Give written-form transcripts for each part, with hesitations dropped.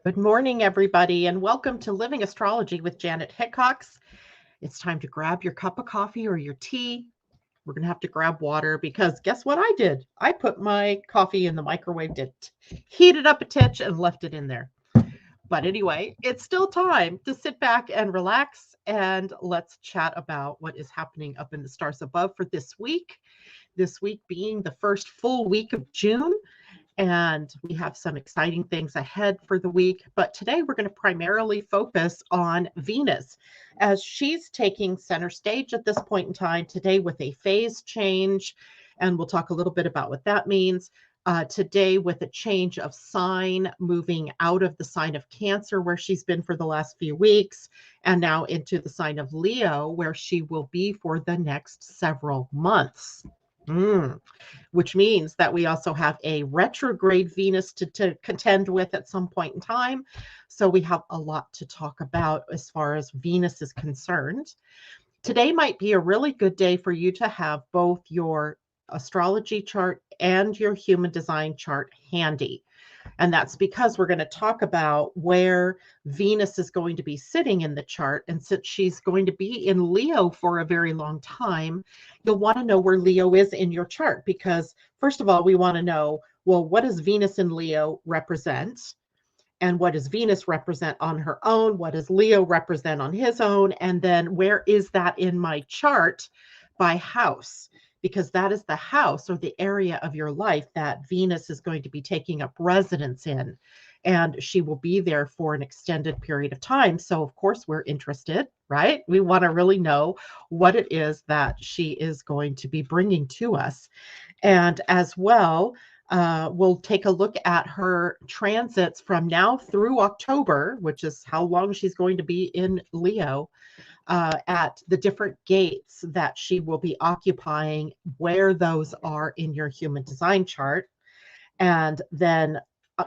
Good morning, everybody, and welcome to Living Astrology with Janet Hickox. It's time to grab your cup of coffee or your tea. We're going to have to grab water because guess what I did? I put my coffee in the microwave, heated up a titch, and left it in there. But anyway, it's still time to sit back and relax and let's chat about what is happening up in the stars above for this week. This week being the first full week of June. And we have some exciting things ahead for the week. But today we're going to primarily focus on Venus as she's taking center stage at this point in time today with a phase change. And we'll talk a little bit about what that means. Today, with a change of sign, moving out of the sign of Cancer, where she's been for the last few weeks, and now into the sign of Leo, where she will be for the next several months. Which means that we also have a retrograde Venus to contend with at some point in time. So we have a lot to talk about as far as Venus is concerned. Today might be a really good day for you to have both your astrology chart and your human design chart handy. And that's because we're going to talk about where Venus is going to be sitting in the chart. And since she's going to be in Leo for a very long time, you'll want to know where Leo is in your chart. Because, first of all, we want to know, well, what does Venus in Leo represent? And what does Venus represent on her own? What does Leo represent on his own? And then where is that in my chart by house? Because that is the house or the area of your life that Venus is going to be taking up residence in. And she will be there for an extended period of time. So, of course, we're interested, right? We want to really know what it is that she is going to be bringing to us. And as well, we'll take a look at her transits from now through October, which is how long she's going to be in Leo, at the different gates that she will be occupying, where those are in your human design chart, and then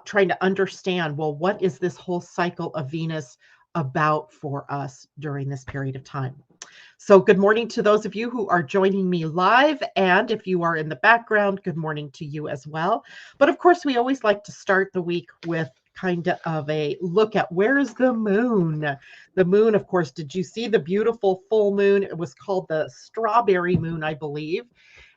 trying to understand, well, what is this whole cycle of Venus about for us during this period of time? So good morning to those of you who are joining me live. And if you are in the background, good morning to you as well. But of course, we always like to start the week with kind of a look at where's the moon? The moon, of course, did you see the beautiful full moon? It was called the strawberry moon, I believe.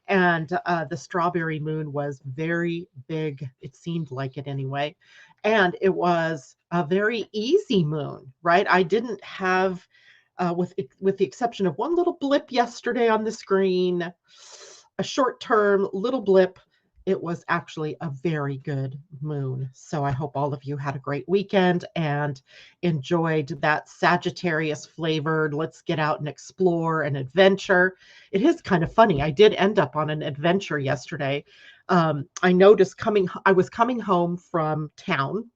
And the strawberry moon was very big. It seemed like it anyway. And it was a very easy moon, right? I didn't have with the exception of one little blip yesterday on the screen, a short-term little blip. It was actually a very good moon. So I hope all of you had a great weekend and enjoyed that Sagittarius flavored, let's get out and explore and adventure. It is kind of funny. I did end up on an adventure yesterday. I noticed I was coming home from town.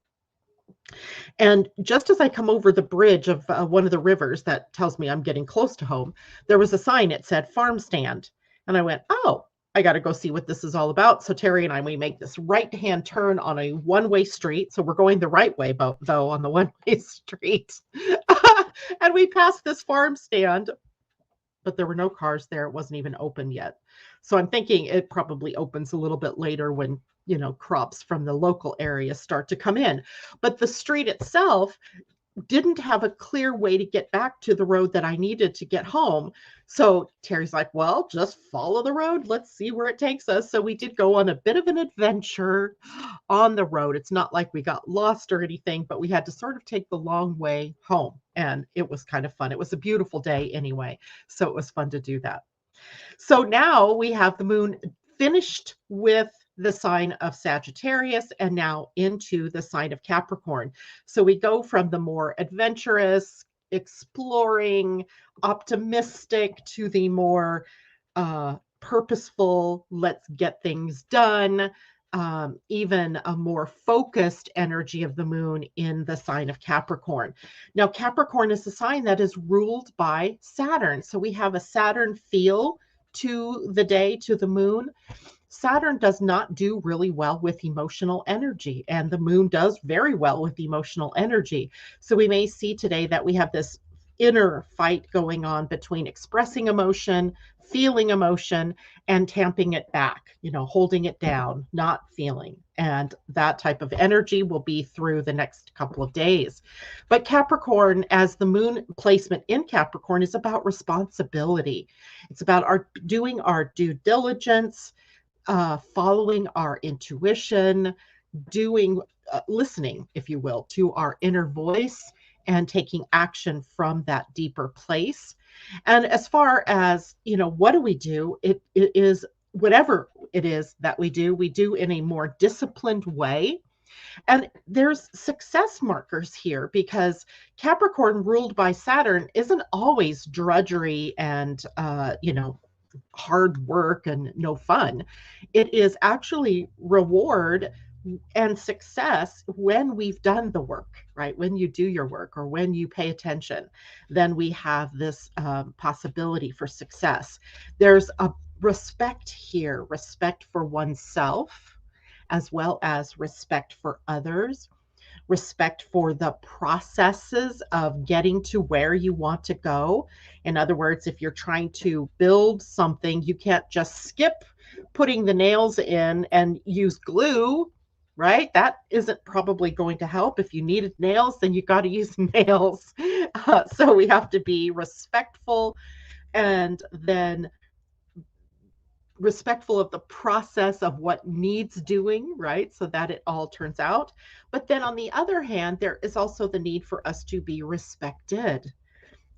And just as I come over the bridge of one of the rivers that tells me I'm getting close to home, there was a sign. It said farm stand. And I went, oh, I got to go see what this is all about. So Terry and I, we make this right-hand turn on a one-way street. So we're going the right way, though, on the one-way street. And we passed this farm stand, but there were no cars there. It wasn't even open yet. So I'm thinking it probably opens a little bit later when, crops from the local area start to come in. But the street itself didn't have a clear way to get back to the road that I needed to get home. So Terry's like, well, just follow the road. Let's see where it takes us. So we did go on a bit of an adventure on the road. It's not like we got lost or anything, but we had to sort of take the long way home. And it was kind of fun. It was a beautiful day anyway. So it was fun to do that. So now we have the moon finished with the sign of Sagittarius and now into the sign of Capricorn. So we go from the more adventurous, exploring, optimistic to the more purposeful, let's get things done, even a more focused energy of the moon in the sign of Capricorn. Now, Capricorn is a sign that is ruled by Saturn. So we have a Saturn feel to the day, to the moon. Saturn does not do really well with emotional energy, and the moon does very well with emotional energy. So we may see today that we have this inner fight going on between expressing emotion, feeling emotion, and tamping it back, holding it down, not feeling. And that type of energy will be through the next couple of days. But Capricorn, as the moon placement in Capricorn, is about responsibility. It's about doing our due diligence, following our intuition, listening, if you will, to our inner voice and taking action from that deeper place. And as far as, what do we do? It is whatever it is that we do in a more disciplined way. And there's success markers here because Capricorn ruled by Saturn isn't always drudgery and, hard work and no fun. It is actually reward and success when we've done the work, right? When you do your work or when you pay attention, then we have this possibility for success. There's a respect here, respect for oneself, as well as respect for others, respect for the processes of getting to where you want to go. In other words, if you're trying to build something, you can't just skip putting the nails in and use glue, right? That isn't probably going to help. If you needed nails, then you got to use nails. So we have to be respectful and then respectful of the process of what needs doing, right? So that it all turns out. But then on the other hand, there is also the need for us to be respected.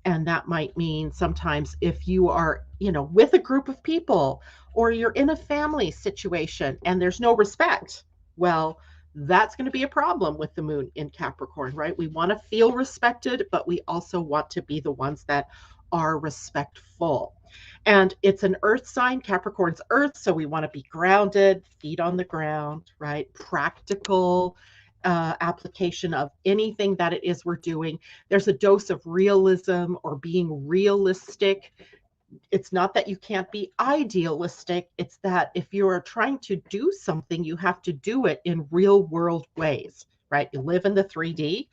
And that might mean sometimes if you are, with a group of people or you're in a family situation and there's no respect, well, that's going to be a problem with the moon in Capricorn, right? We want to feel respected, but we also want to be the ones that are respectful. And it's an earth sign, Capricorn's earth. So we want to be grounded, feet on the ground, right? Practical application of anything that it is we're doing. There's a dose of realism or being realistic. It's not that you can't be idealistic. It's that if you are trying to do something, you have to do it in real world ways, right? You live in the 3D.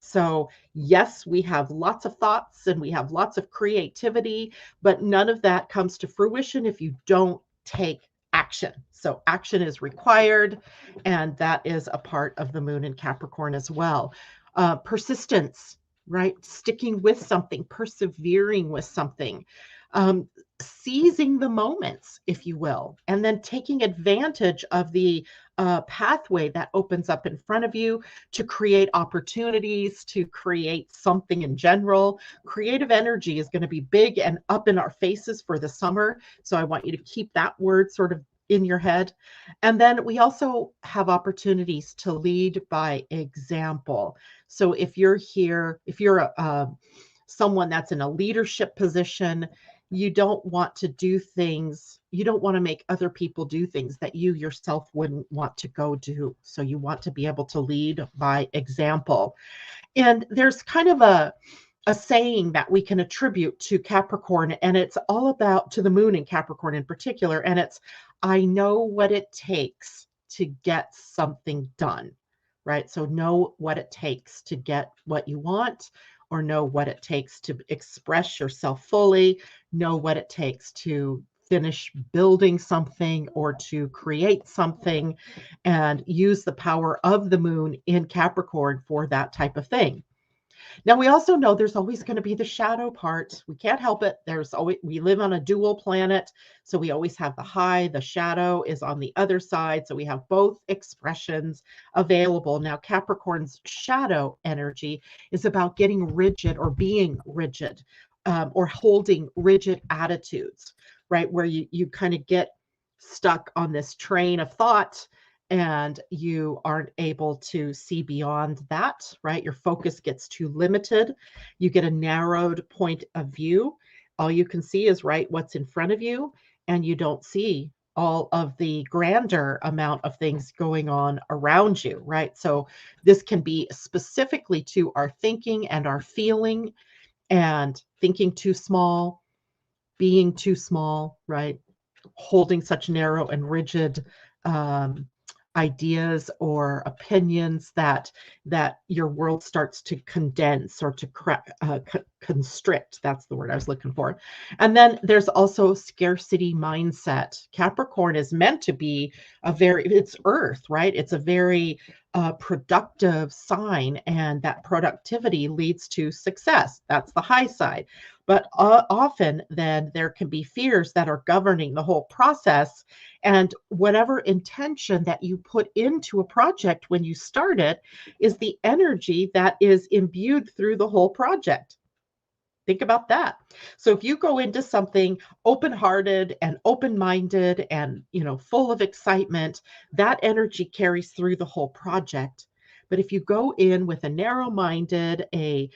So yes, we have lots of thoughts and we have lots of creativity, but none of that comes to fruition if you don't take action. So action is required, and that is a part of the moon in Capricorn as well. Persistence, right? Sticking with something, persevering with something, seizing the moments, if you will, and then taking advantage of the pathway that opens up in front of you to create opportunities, to create something in general. Creative energy is going to be big and up in our faces for the summer. So I want you to keep that word sort of in your head. And then we also have opportunities to lead by example. So if you're here, if you're someone that's in a leadership position, you don't want to do things, you don't want to make other people do things that you yourself wouldn't want to go do. So you want to be able to lead by example. And there's kind of a saying that we can attribute to Capricorn, and it's all about, to the moon in Capricorn in particular, and it's, I know what it takes to get something done, right? So know what it takes to get what you want, or know what it takes to express yourself fully, know what it takes to finish building something or to create something, and use the power of the moon in Capricorn for that type of thing. Now, we also know there's always going to be the shadow part. We can't help it. We live on a dual planet. So we always have the high, the shadow is on the other side. So we have both expressions available. Now, Capricorn's shadow energy is about getting rigid or being rigid, or holding rigid attitudes, right? Where you kind of get stuck on this train of thought and you aren't able to see beyond that, right? Your focus gets too limited. You get a narrowed point of view. All you can see is right what's in front of you, and you don't see all of the grander amount of things going on around you, right? So this can be specifically to our thinking and our feeling, and thinking too small, being too small, right? Holding such narrow and rigid ideas or opinions that your world starts to condense or to constrict. That's the word I was looking for. And then there's also scarcity mindset. Capricorn is meant to be it's Earth, right? It's a very productive sign, and that productivity leads to success. That's the high side. But often then there can be fears that are governing the whole process, and whatever intention that you put into a project when you start it is the energy that is imbued through the whole project. Think about that. So if you go into something open-hearted and open-minded and, full of excitement, that energy carries through the whole project. But if you go in with a narrow-minded, a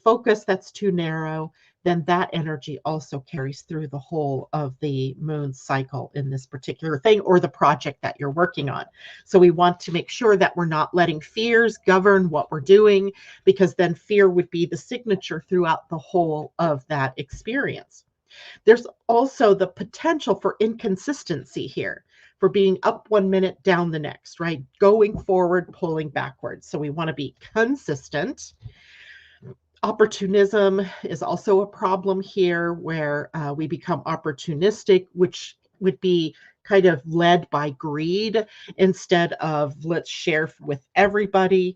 focus that's too narrow, then that energy also carries through the whole of the moon's cycle in this particular thing or the project that you're working on. So we want to make sure that we're not letting fears govern what we're doing, because then fear would be the signature throughout the whole of that experience. There's also the potential for inconsistency here, for being up 1 minute, down the next, right? Going forward, pulling backwards. So we want to be consistent. Opportunism is also a problem here, where we become opportunistic, which would be kind of led by greed instead of let's share with everybody.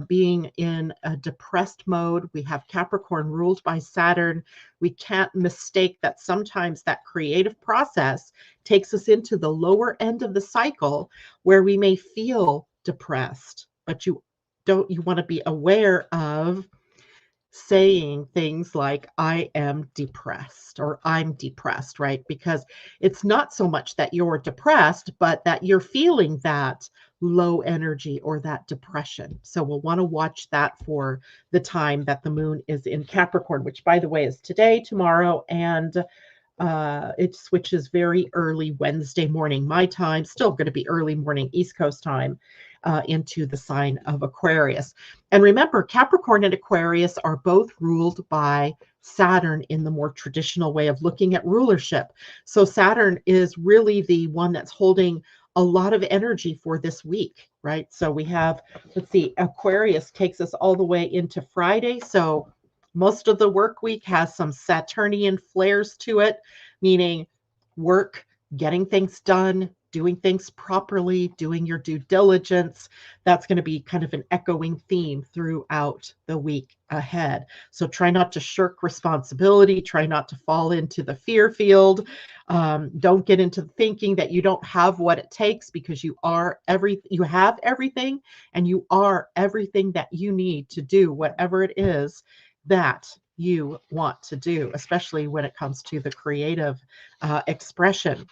Being in a depressed mode, we have Capricorn ruled by Saturn. We can't mistake that sometimes that creative process takes us into the lower end of the cycle where we may feel depressed, but you want to be aware of saying things like, I am depressed or I'm depressed, right? Because it's not so much that you're depressed, but that you're feeling that low energy or that depression. So we'll want to watch that for the time that the moon is in Capricorn, which, by the way, is today, tomorrow, and it switches very early Wednesday morning, my time, still going to be early morning East Coast time, into the sign of Aquarius. And remember, Capricorn and Aquarius are both ruled by Saturn in the more traditional way of looking at rulership. So Saturn is really the one that's holding a lot of energy for this week, right? So we have, let's see, Aquarius takes us all the way into Friday. So most of the work week has some Saturnian flares to it, meaning work, getting things done, doing things properly, doing your due diligence. That's going to be kind of an echoing theme throughout the week ahead. So try not to shirk responsibility. Try not to fall into the fear field. Don't get into thinking that you don't have what it takes, because you have everything, and you are everything that you need to do whatever it is that you want to do, especially when it comes to the creative expression.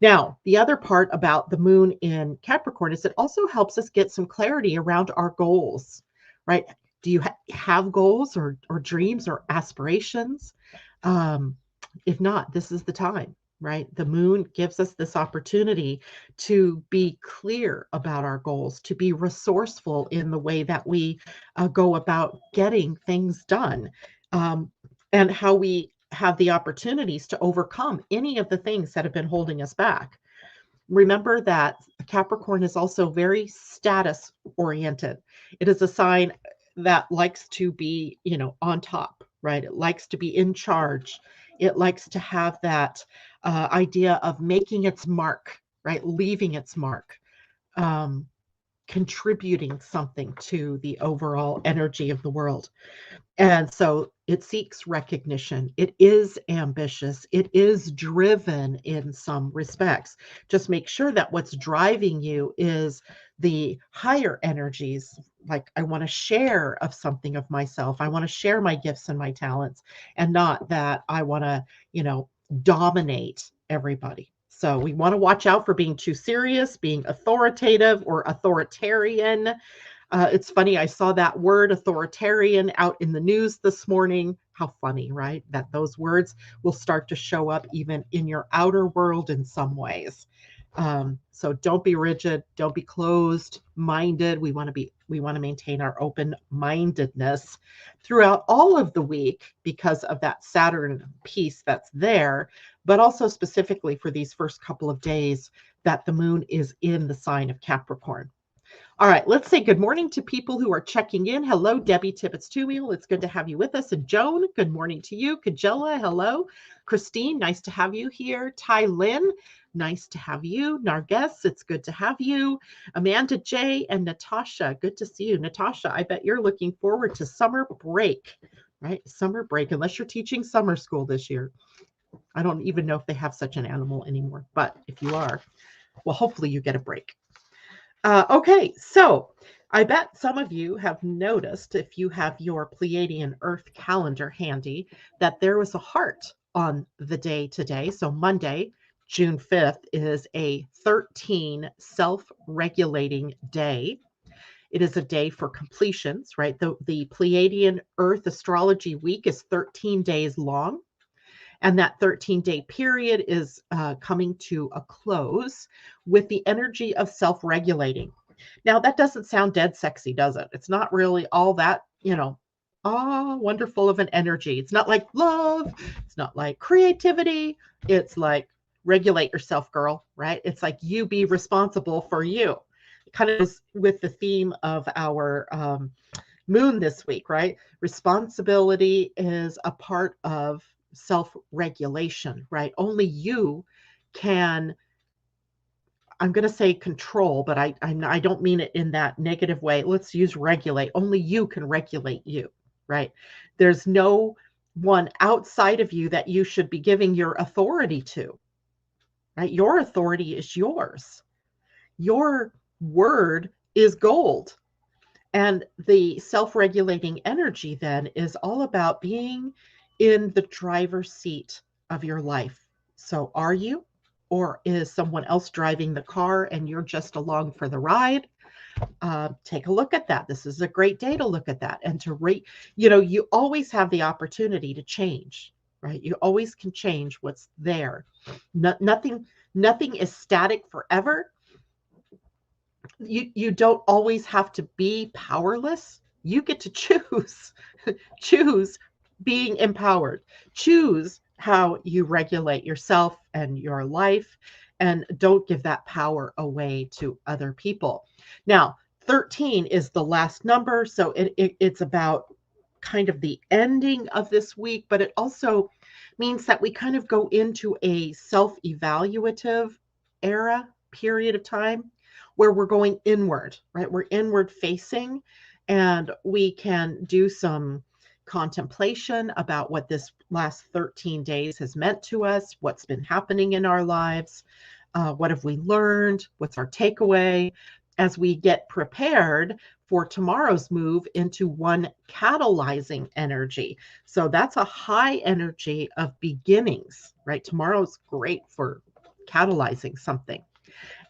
Now, the other part about the moon in Capricorn is it also helps us get some clarity around our goals, right? Do you have goals or dreams or aspirations? If not, this is the time, right? The moon gives us this opportunity to be clear about our goals, to be resourceful in the way that we go about getting things done, and how we have the opportunities to overcome any of the things that have been holding us back. Remember that Capricorn is also very status oriented. It is a sign that likes to be, on top, right? It likes to be in charge. It likes to have that idea of making its mark, right? Leaving its mark, contributing something to the overall energy of the world. And so it seeks recognition. It is ambitious. It is driven in some respects. Just make sure that what's driving you is the higher energies. Like, I want to share of something of myself. I want to share my gifts and my talents, and not that I want to, dominate everybody. So we want to watch out for being too serious, being authoritative or authoritarian. It's funny, I saw that word authoritarian out in the news this morning. How funny, right? That those words will start to show up even in your outer world in some ways. So don't be rigid, don't be closed-minded. We want to maintain our open-mindedness throughout all of the week because of that Saturn piece that's there, but also specifically for these first couple of days that the moon is in the sign of Capricorn. All right, let's say good morning to people who are checking in. Hello, Debbie Tibbetts Two-Wheel. It's good to have you with us. And Joan, good morning to you. Kajella, hello. Christine, nice to have you here. Ty Lynn, nice to have you. Narges, it's good to have you. Amanda J. and Natasha, good to see you. Natasha, I bet you're looking forward to summer break, right? Summer break, unless you're teaching summer school this year. I don't even know if they have such an animal anymore, but if you are, well, hopefully you get a break. Okay, so I bet some of you have noticed, if you have your Pleiadian-Earth calendar handy, that there was a heart on the day today. So Monday, June 5th, is a 13 self-regulating day. It is a day for completions, right? The Pleiadian-Earth astrology week is 13 days long. And that 13-day period is coming to a close with the energy of self-regulating. Now, that doesn't sound dead sexy, does it? It's not really all that, wonderful of an energy. It's not like love. It's not like creativity. It's like regulate yourself, girl, right? It's like you be responsible for you. It kind of is with the theme of our moon this week, right? Responsibility is a part of self-regulation, right? Only you can, I'm going to say control, but I don't mean it in that negative way. Let's use regulate. Only you can regulate you, right? There's no one outside of you that you should be giving your authority to, right? Your authority is yours. Your word is gold. And the self-regulating energy then is all about being in the driver's seat of your life. So are you, or is someone else driving the car and you're just along for the ride? Take a look at that. This is a great day to look at that and to rate. You always have the opportunity to change, right? You always can change what's there. Nothing is static forever. You don't always have to be powerless. You get to choose being empowered, choose how you regulate yourself and your life, and don't give that power away to other people. Now, 13 is the last number, so it's about kind of the ending of this week, but it also means that we kind of go into a self-evaluative period of time where we're going inward, right? We're inward facing, and we can do some contemplation about what this last 13 days has meant to us, what's been happening in our lives, what have we learned, what's our takeaway, as we get prepared for tomorrow's move into one catalyzing energy. So that's a high energy of beginnings, right? Tomorrow's great for catalyzing something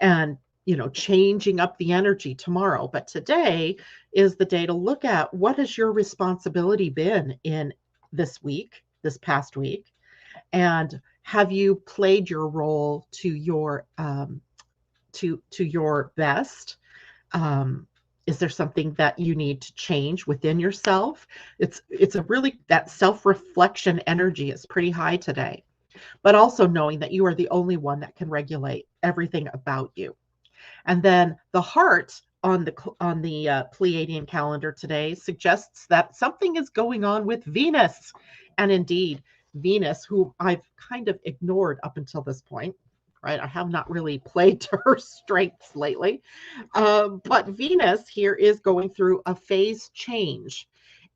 and changing up the energy tomorrow. But today is the day to look at what has your responsibility been in this past week, and have you played your role to your best? Is there something that you need to change within yourself? It's a really, that self-reflection energy is pretty high today, but also knowing that you are the only one that can regulate everything about you. And then the heart on the Pleiadian calendar today suggests that something is going on with Venus. And indeed, Venus, who I've kind of ignored up until this point, right? I have not really played to her strengths lately. But Venus here is going through a phase change.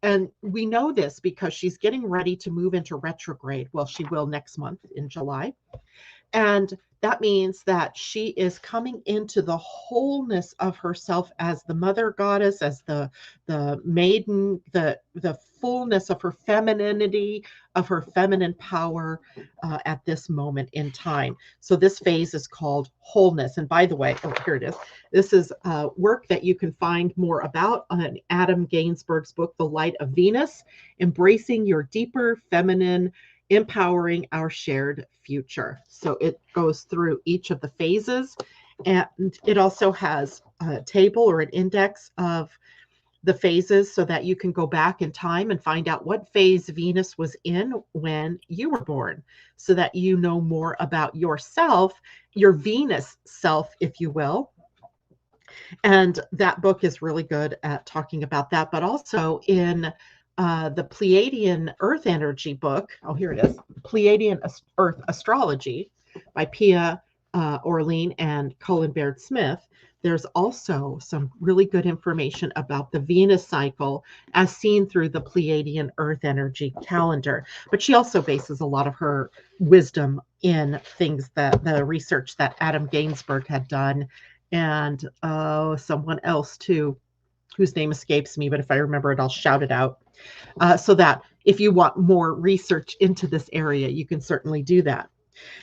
And we know this because she's getting ready to move into retrograde. Well, she will next month in July. And that means that she is coming into the wholeness of herself as the mother goddess, as the maiden, the fullness of her femininity, of her feminine power at this moment in time. So this phase is called wholeness. And by the way, here it is. This is work that you can find more about on Adam Gainsbourg's book, The Light of Venus, Embracing Your Deeper Feminine, Empowering Our Shared Future. So it goes through each of the phases, and it also has a table or an index of the phases so that you can go back in time and find out what phase Venus was in when you were born, so that you know more about yourself, your Venus self, if you will. And that book is really good at talking about that. But also in the Pleiadian Earth Energy book, oh, here it is, Pleiadian-Earth Astrology by Pia Orlean and Colin Baird Smith, there's also some really good information about the Venus cycle as seen through the Pleiadian Earth Energy calendar. But she also bases a lot of her wisdom in things that the research that Adam Gainsberg had done, and someone else too, whose name escapes me, but if I remember it, I'll shout it out. So that if you want more research into this area, you can certainly do that.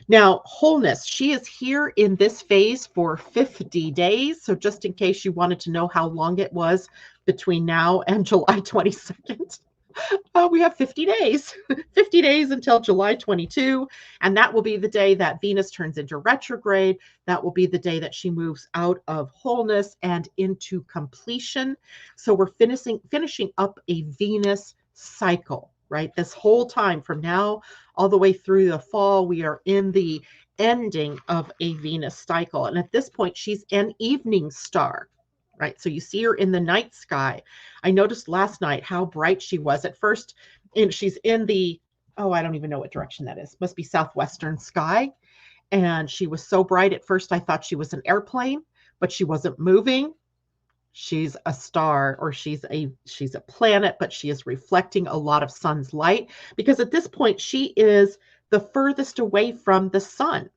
Now, wholeness, she is here in this phase for 50 days. So just in case you wanted to know how long it was between now and July 22nd, we have 50 days, 50 days until July 22. And that will be the day that Venus turns into retrograde. That will be the day that she moves out of wholeness and into completion. So we're finishing up a Venus cycle, right? This whole time from now all the way through the fall, we are in the ending of a Venus cycle. And at this point, she's an evening star, right? So you see her in the night sky. I noticed last night how bright she was at first. And she's in the, oh, I don't even know what direction that is. Must be southwestern sky. And she was so bright at first, I thought she was an airplane, but she wasn't moving. She's a star, or she's a planet, but she is reflecting a lot of sun's light, because at this point she is the furthest away from the sun.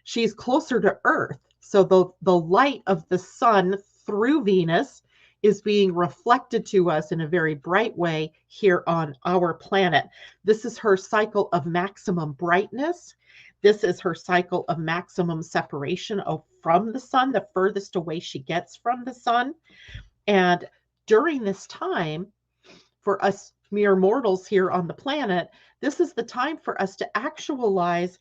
She's closer to Earth. So the light of the sun through Venus is being reflected to us in a very bright way here on our planet. This is her cycle of maximum brightness. This is her cycle of maximum separation from the sun, the furthest away she gets from the sun. And during this time, for us mere mortals here on the planet, this is the time for us to actualize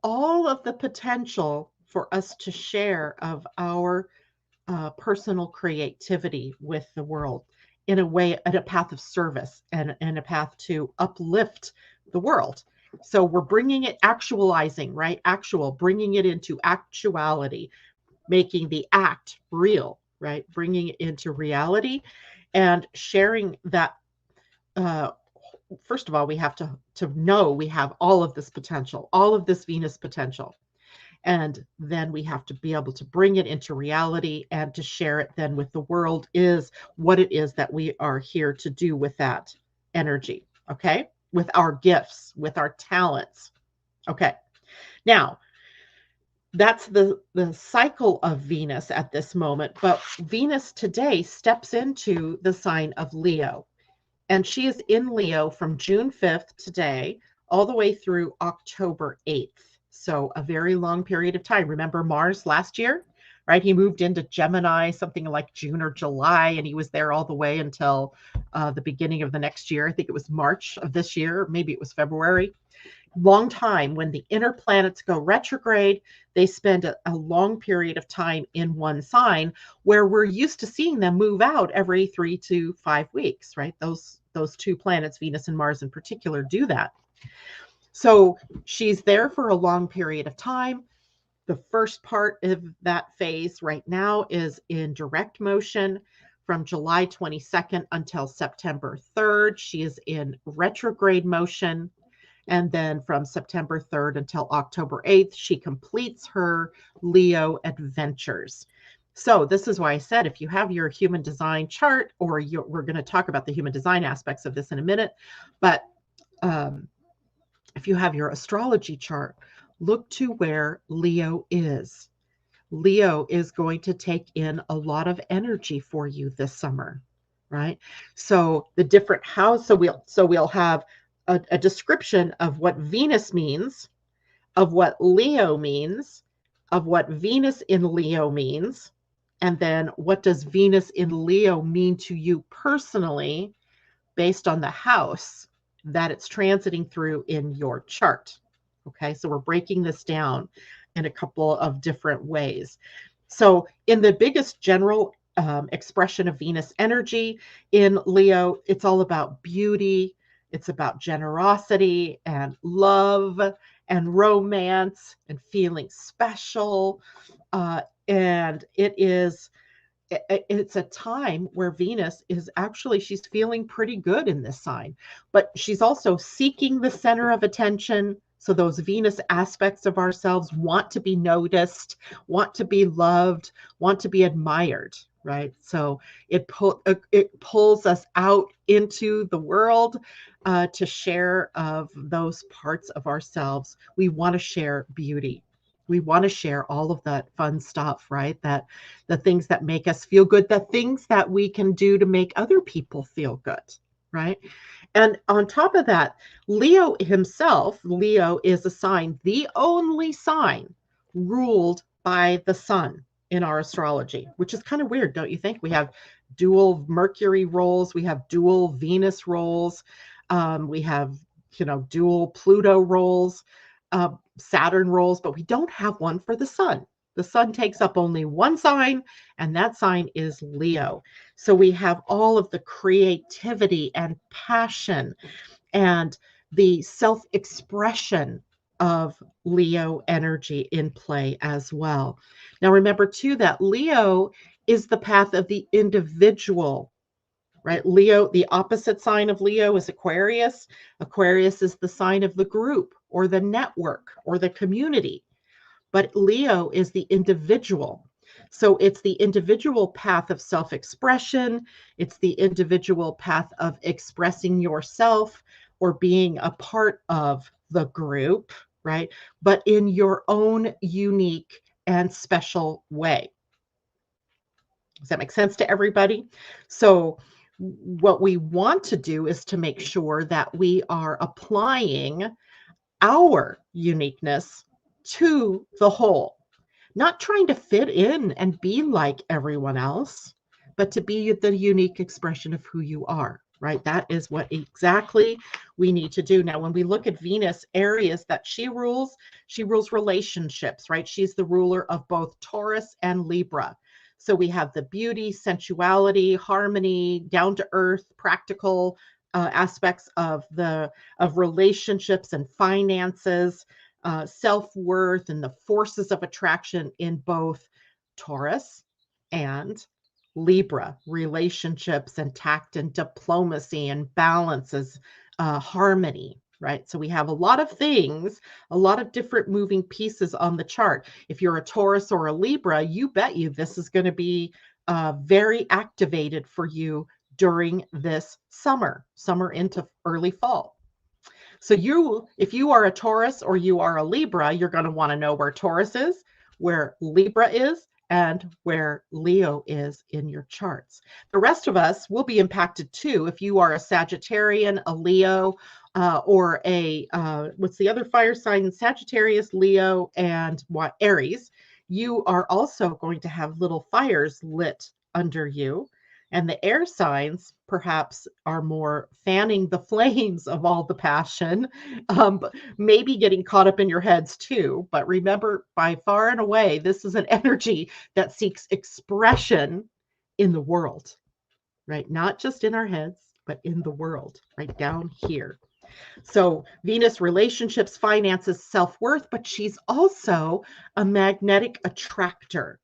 all of the potential for us to share of our personal creativity with the world in a way, in a path of service and a path to uplift the world. So we're bringing it, actualizing, right? Bringing it into actuality, making the act real, right? Bringing it into reality and sharing that. First of all, we have to know we have all of this potential, all of this Venus potential. And then we have to be able to bring it into reality and to share it then with the world, is what it is that we are here to do with that energy. Okay. With our gifts, with our talents. Okay. Now, that's the cycle of Venus at this moment. But Venus today steps into the sign of Leo. And she is in Leo from June 5th today all the way through October 8th. So a very long period of time. Remember Mars last year, right? He moved into Gemini something like June or July, and he was there all the way until the beginning of the next year. I think it was March of this year. Maybe it was February. Long time. When the inner planets go retrograde, they spend a long period of time in one sign, where we're used to seeing them move out every 3 to 5 weeks, right? Those two planets, Venus and Mars in particular, do that. So she's there for a long period of time. The first part of that phase right now is in direct motion from July 22nd until September 3rd. She is in retrograde motion. And then from September 3rd until October 8th, she completes her Leo adventures. So this is why I said, if you have your human design chart, or we're going to talk about the human design aspects of this in a minute, but if you have your astrology chart, look to where Leo is. Leo is going to take in a lot of energy for you this summer, right? So the different house, so we'll have a description of what Venus means, of what Leo means, of what Venus in Leo means, and then what does Venus in Leo mean to you personally based on the house that it's transiting through in your chart. Okay, so we're breaking this down in a couple of different ways. So in the biggest general expression of Venus energy in Leo. It's all about beauty. It's about generosity and love and romance and feeling special. And it's a time where Venus is actually, she's feeling pretty good in this sign, but she's also seeking the center of attention. So those Venus aspects of ourselves want to be noticed, want to be loved, want to be admired, right? So it pulls us out into the world to share of those parts of ourselves. We want to share beauty. We want to share all of that fun stuff, right? That the things that make us feel good, the things that we can do to make other people feel good, right? And on top of that, Leo himself, Leo is a sign, the only sign ruled by the sun in our astrology, which is kind of weird, don't you think? We have dual Mercury roles, we have dual Venus roles, we have, dual Pluto roles, Saturn roles, but we don't have one for the sun. The sun takes up only one sign, and that sign is Leo. So we have all of the creativity and passion and the self-expression of Leo energy in play as well. Now, remember too that Leo is the path of the individual, right? Leo, the opposite sign of Leo is Aquarius. Aquarius is the sign of the group or the network or the community. But Leo is the individual. So it's the individual path of self-expression. It's the individual path of expressing yourself or being a part of the group, right? But in your own unique and special way. Does that make sense to everybody? So what we want to do is to make sure that we are applying our uniqueness to the whole, not trying to fit in and be like everyone else, but to be the unique expression of who you are, right? That is what exactly we need to do. Now, when we look at Venus areas that she rules relationships, right? She's the ruler of both Taurus and Libra. So we have the beauty, sensuality, harmony, down to earth, practical aspects of relationships and finances, self-worth, and the forces of attraction in both Taurus and Libra, relationships and tact and diplomacy and balances, harmony, right? So we have a lot of things, a lot of different moving pieces on the chart. If you're a Taurus or a Libra, you bet you this is going to be very activated for you during this summer into early fall. So if you are a Taurus or you are a Libra, you're going to want to know where Taurus is, where Libra is, and where Leo is in your charts. The rest of us will be impacted too. If you are a Sagittarian, a Leo, or what's the other fire sign? Sagittarius, Leo, and Aries, you are also going to have little fires lit under you. And the air signs perhaps are more fanning the flames of all the passion, maybe getting caught up in your heads too. But remember, by far and away, this is an energy that seeks expression in the world, right? Not just in our heads, but in the world, right down here. So Venus, relationships, finances, self-worth, but she's also a magnetic attractor.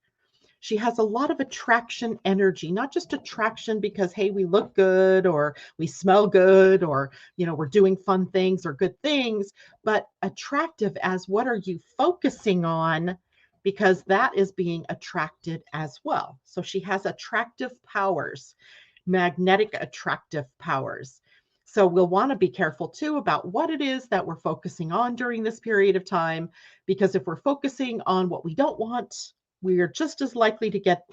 She has a lot of attraction energy, not just attraction because, hey, we look good or we smell good or, we're doing fun things or good things, but attractive as what are you focusing on? Because that is being attracted as well. So she has attractive powers, magnetic attractive powers. So we'll want to be careful too about what it is that we're focusing on during this period of time, because if we're focusing on what we don't want, we are just as likely to get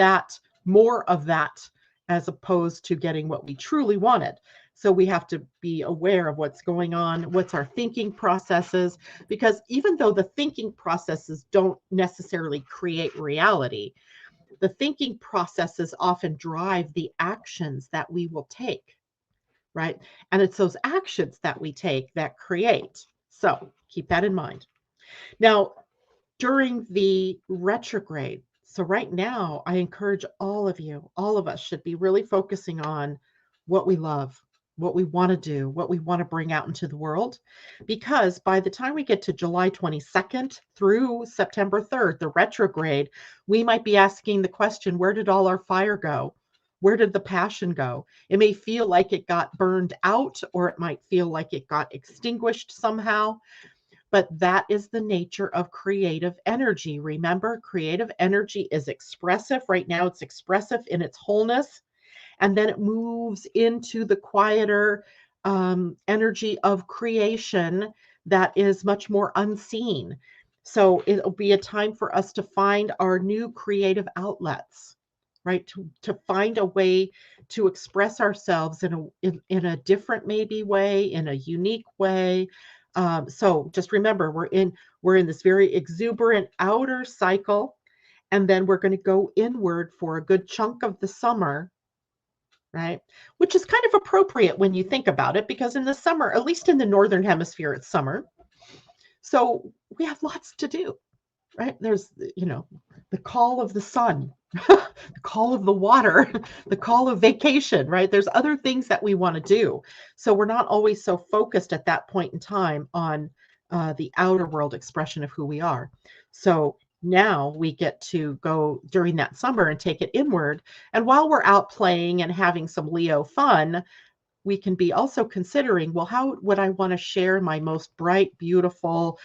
more of that, as opposed to getting what we truly wanted. So we have to be aware of what's going on, what's our thinking processes, because even though the thinking processes don't necessarily create reality, the thinking processes often drive the actions that we will take, right? And it's those actions that we take that create. So keep that in mind. Now, during the retrograde, So right now, I encourage all of you, all of us should be really focusing on what we love, what we want to do, what we want to bring out into the world. Because by the time we get to July 22nd through September 3rd, the retrograde, we might be asking the question, where did all our fire go? Where did the passion go? It may feel like it got burned out, or it might feel like it got extinguished somehow. But that is the nature of creative energy. Remember, creative energy is expressive. Right now, it's expressive in its wholeness. And then it moves into the quieter energy of creation that is much more unseen. So it'll be a time for us to find our new creative outlets, right? To find a way to express ourselves in a different maybe way, in a unique way. So just remember, we're in this very exuberant outer cycle, and then we're going to go inward for a good chunk of the summer, right? Which is kind of appropriate when you think about it, because in the summer, at least in the northern hemisphere, it's summer. So we have lots to do, right? There's, the call of the sun, the call of the water, the call of vacation, right? There's other things that we want to do. So we're not always so focused at that point in time on the outer world expression of who we are. So now we get to go during that summer and take it inward. And while we're out playing and having some Leo fun, we can be also considering, well, how would I want to share my most bright, beautiful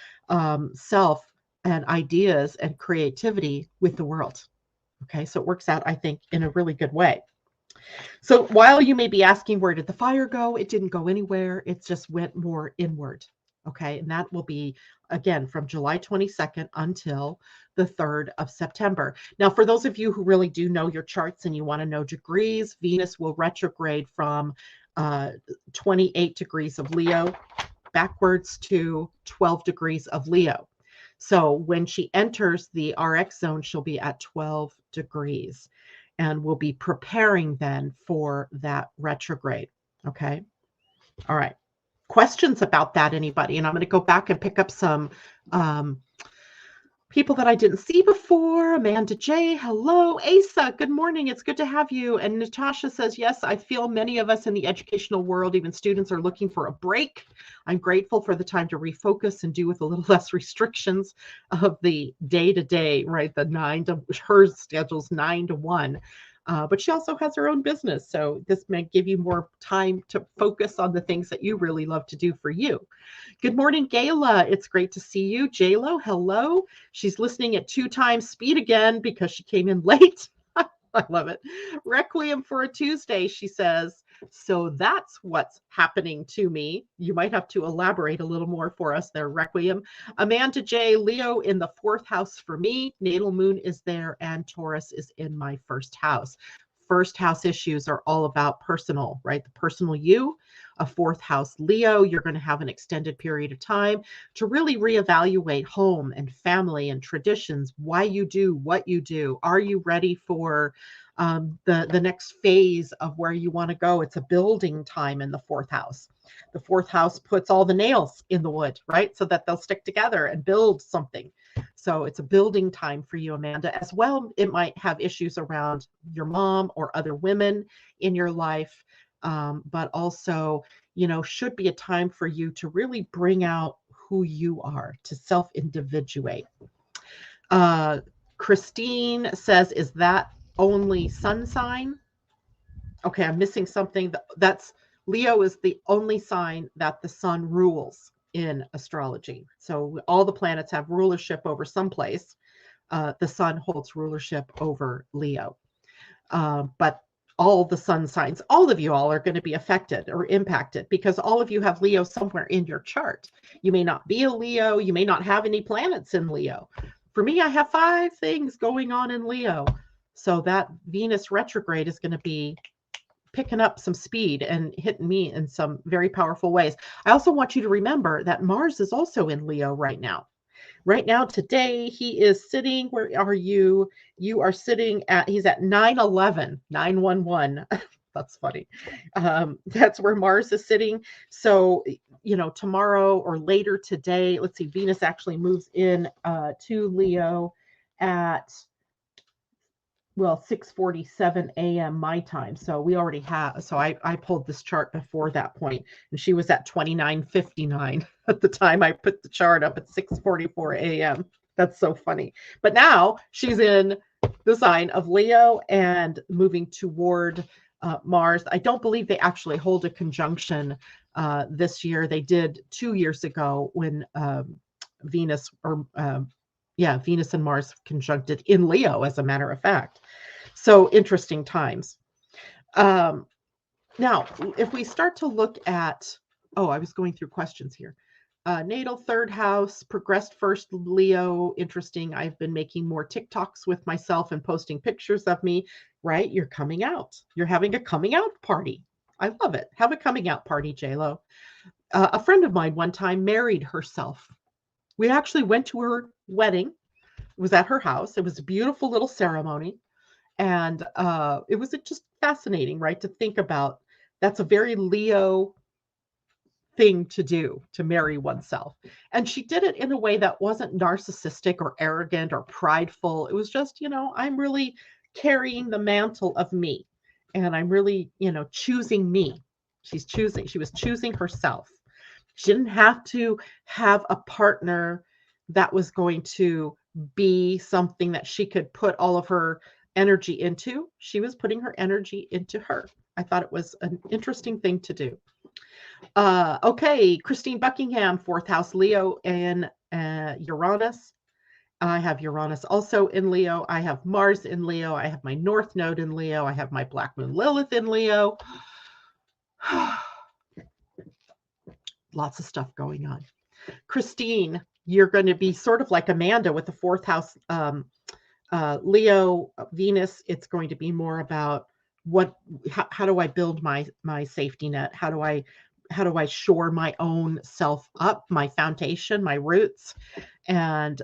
self and ideas and creativity with the world? Okay, so it works out, I think, in a really good way. So while you may be asking, where did the fire go? It didn't go anywhere. It just went more inward. Okay, and that will be, again, from July 22nd until the 3rd of September. Now, for those of you who really do know your charts and you want to know degrees, Venus will retrograde from 28 degrees of Leo backwards to 12 degrees of Leo. So when she enters the RX zone, she'll be at 12 degrees, and we'll be preparing then for that retrograde. Okay. All right. Questions about that, anybody? And I'm going to go back and pick up some people that I didn't see before. Amanda J, hello. Asa, good morning. It's good to have you. And Natasha says, yes, I feel many of us in the educational world, even students, are looking for a break. I'm grateful for the time to refocus and do with a little less restrictions of the day-to-day, right? Her schedule's 9 to 1. But she also has her own business. So this may give you more time to focus on the things that you really love to do for you. Good morning, Gayla. It's great to see you. JLo, hello. She's listening at 2 times speed again because she came in late. I love it. Requiem for a Tuesday, she says. So that's what's happening to me. You might have to elaborate a little more for us there, Requiem. Amanda J, Leo in the 4th house for me. Natal moon is there, and Taurus is in my 1st house. 1st house issues are all about personal, right? The personal you. A 4th house Leo, you're going to have an extended period of time to really reevaluate home and family and traditions, why you do what you do. Are you ready for the next phase of where you want to go? It's a building time in the 4th house. The 4th house puts all the nails in the wood, right? So that they'll stick together and build something. So it's a building time for you, Amanda. As well, it might have issues around your mom or other women in your life. But also, should be a time for you to really bring out who you are, to self-individuate. Christine says, is that only sun sign? Okay, I'm missing something. That's Leo is the only sign that the sun rules in astrology. So all the planets have rulership over someplace. The sun holds rulership over Leo. But all the sun signs, all of you all are going to be affected or impacted because all of you have Leo somewhere in your chart. You may not be a Leo. You may not have any planets in Leo. For me, I have 5 things going on in Leo. So that Venus retrograde is going to be picking up some speed and hitting me in some very powerful ways. I also want you to remember that Mars is also in Leo right now. Right now, today, he is sitting, where are you? You are sitting he's at 911, 911. That's funny. That's where Mars is sitting. So, tomorrow or later today, let's see, Venus actually moves in to Leo at well, 6:47 a.m. my time. So we already have, so I pulled this chart before that point, and she was at 29:59 at the time I put the chart up at 6:44 a.m. That's so funny. But now she's in the sign of Leo and moving toward Mars. I don't believe they actually hold a conjunction this year. They did 2 years ago when Venus or Venus and Mars conjuncted in Leo, as a matter of fact. So interesting times. Now, if we start to look at, I was going through questions here. Natal third house, progressed first Leo. Interesting. I've been making more TikToks with myself and posting pictures of me, right? You're coming out. You're having a coming out party. I love it. Have a coming out party, JLo. A friend of mine one time married herself. We actually went to her wedding. It was at her house. It was a beautiful little ceremony. And it was just fascinating, right? To think about. That's a very Leo thing to do, to marry oneself. And she did it in a way that wasn't narcissistic or arrogant or prideful. It was just, I'm really carrying the mantle of me. And I'm really, choosing me. She was choosing herself. She didn't have to have a partner that was going to be something that she could put all of her energy into. She was putting her energy into her. I thought it was an interesting thing to do. Okay, Christine Buckingham, fourth house Leo and Uranus. I have Uranus also in Leo. I have Mars in Leo. I have my North Node in Leo. I have my Black Moon Lilith in Leo. Lots of stuff going on. Christine, you're going to be sort of like Amanda with the fourth house Leo Venus. It's going to be more about how do I build my safety net? How do I shore my own self up, my foundation, my roots, and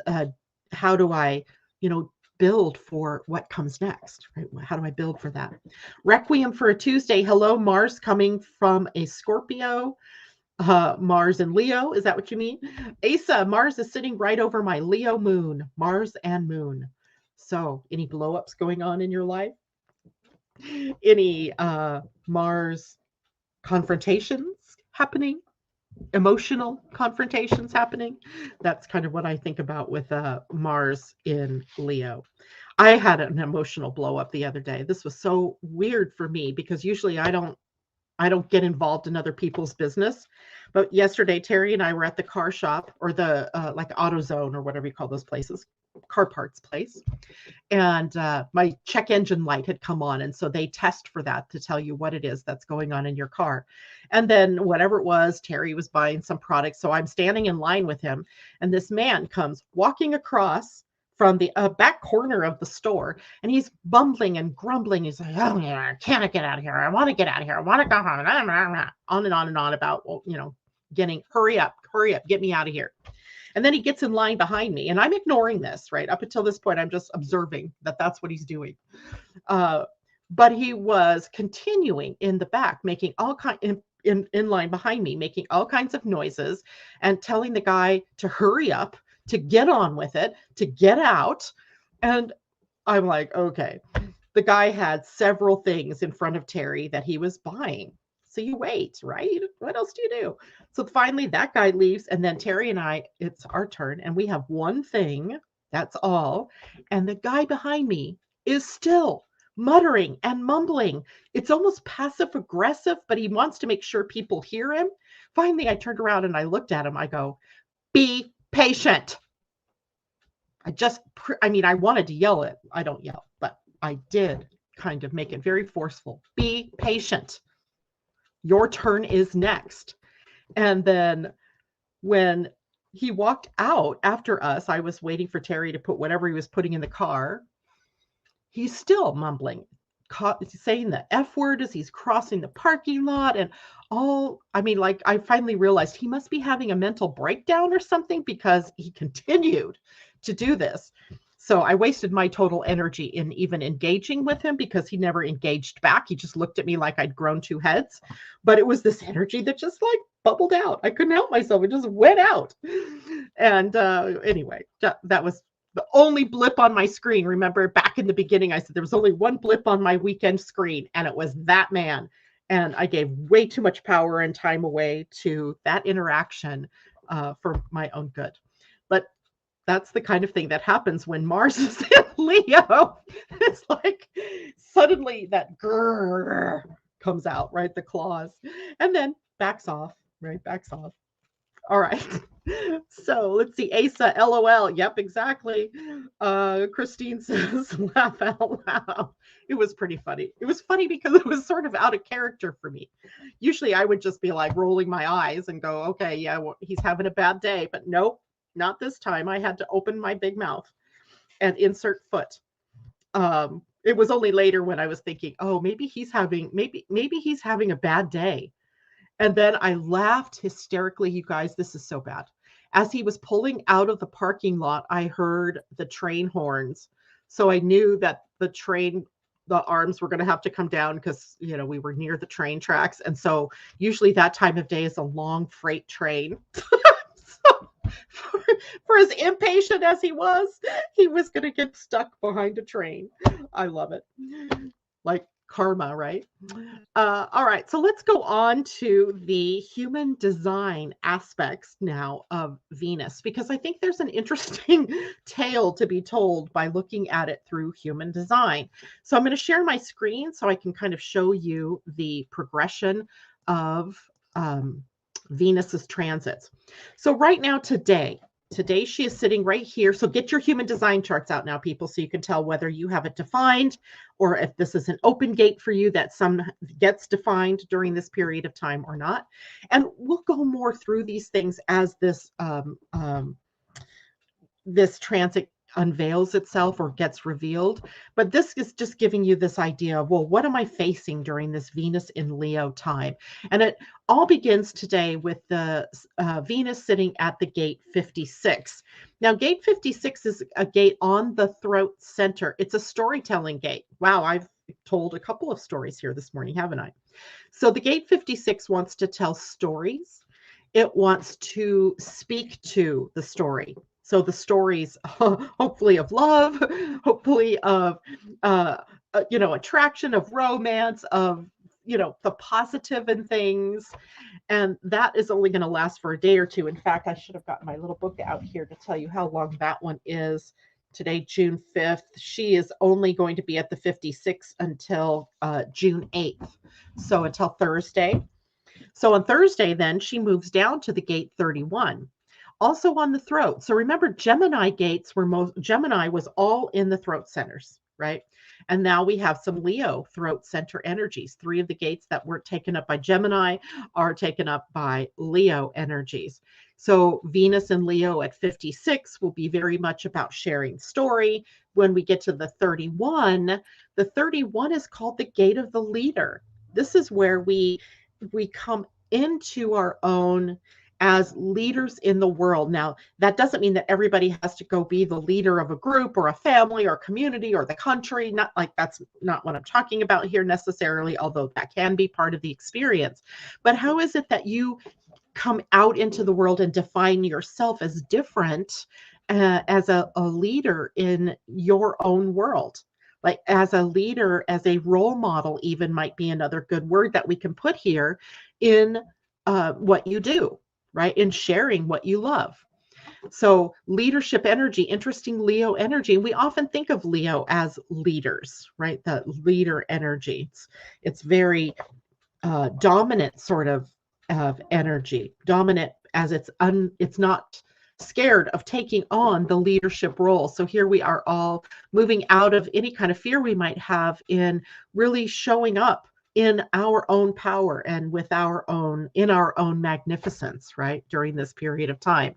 how do I, build for what comes next, right? How do I build for that? Requiem for a Tuesday. Hello, Mars coming from a Scorpio. Mars and Leo, is that what you mean? Asa, Mars is sitting right over my Leo moon, Mars and moon. So any blow-ups going on in your life? Any Mars confrontations happening? Emotional confrontations happening? That's kind of what I think about with Mars in Leo. I had an emotional blow up the other day. This was so weird for me because usually I don't get involved in other people's business. But yesterday, Terry and I were at the car shop, or the like AutoZone or whatever you call those places, car parts place. And my check engine light had come on. And so they test for that to tell you what it is that's going on in your car. And then whatever it was, Terry was buying some product. So I'm standing in line with him. And this man comes walking across from the back corner of the store, and he's bumbling and grumbling. He's like, "Oh, yeah, can't I get out of here? I want to get out of here. I want to go home." On and on about, hurry up, get me out of here. And then he gets in line behind me, and I'm ignoring this, right? Up until this point, I'm just observing that that's what he's doing. But he was continuing in the back, making all kinds in line behind me, making all kinds of noises and telling the guy to hurry up, to get on with it, to get out. And I'm like, okay. The guy had several things in front of Terry that he was buying. So you wait, right? What else do you do? So finally that guy leaves, and then Terry and I, it's our turn, and we have one thing, that's all. And the guy behind me is still muttering and mumbling. It's almost passive aggressive, but he wants to make sure people hear him. Finally, I turned around and I looked at him. I go, "Be patient." I wanted to yell it. I don't yell, but I did kind of make it very forceful. Be patient. Your turn is next. And then when he walked out after us, I was waiting for Terry to put whatever he was putting in the car. He's still mumbling, saying the F word as he's crossing the parking lot and all. I finally realized he must be having a mental breakdown or something, because he continued to do this. So I wasted my total energy in even engaging with him, because he never engaged back. He just looked at me like I'd grown two heads. But it was this energy that just bubbled out. I couldn't help myself. It just went out. And anyway, that was The only blip on my screen. Remember back in the beginning, I said there was only one blip on my weekend screen, and it was that man. And I gave way too much power and time away to that interaction for my own good. But that's the kind of thing that happens when Mars is in Leo. It's like suddenly that grrr comes out, right? The claws, and then backs off, right? Backs off. All right. So let's see. Asa, LOL. Yep, exactly. Christine says, laugh out loud. It was pretty funny. It was funny because it was sort of out of character for me. Usually I would just be like rolling my eyes and go, okay, yeah, well, he's having a bad day. But nope, not this time. I had to open my big mouth and insert foot. It was only later when I was thinking, oh, maybe he's having a bad day. And then I laughed hysterically. You guys, this is so bad. As he was pulling out of the parking lot, I heard the train horns. So I knew that the arms were going to have to come down because, we were near the train tracks. And so usually that time of day is a long freight train. So for as impatient as he was going to get stuck behind a train. I love it. Like karma, right? All right, so let's go on to the human design aspects now of Venus, because I think there's an interesting tale to be told by looking at it through human design. So I'm going to share my screen so I can kind of show you the progression of Venus's transits. So right now, today she is sitting right here. So get your human design charts out now, people, so you can tell whether you have it defined or if this is an open gate for you that some gets defined during this period of time or not. And we'll go more through these things as this transit unveils itself or gets revealed. But this is just giving you this idea of, well, what am I facing during this Venus in Leo time? And it all begins today with the Venus sitting at the gate 56. Now, gate 56 is a gate on the throat center. It's a storytelling gate. Wow, I've told a couple of stories here this morning, haven't I? So the gate 56 wants to tell stories. It wants to speak to the story. So the stories, hopefully of love, hopefully of, attraction, of romance, of, the positive in things. And that is only going to last for a day or two. In fact, I should have gotten my little book out here to tell you how long that one is. Today, June 5th. She is only going to be at the 56 until June 8th. So until Thursday. So on Thursday, then she moves down to the gate 31. Also on the throat. So remember, Gemini was all in the throat centers, right? And now we have some Leo throat center energies. 3 of the gates that weren't taken up by Gemini are taken up by Leo energies. So Venus and Leo at 56 will be very much about sharing story. When we get to the 31 is called the gate of the leader. This is where we come into our own as leaders in the world. Now, that doesn't mean that everybody has to go be the leader of a group or a family or a community or the country. Not like that's not what I'm talking about here necessarily, although that can be part of the experience. But how is it that you come out into the world and define yourself as different as a leader in your own world? Like as a leader, as a role model, even might be another good word that we can put here in what you do. Right? In sharing what you love. So leadership energy, interesting Leo energy. We often think of Leo as leaders, right? The leader energy. It's very dominant sort of energy. Dominant as it's not scared of taking on the leadership role. So here we are all moving out of any kind of fear we might have in really showing up in our own power and in our own magnificence, right? During this period of time.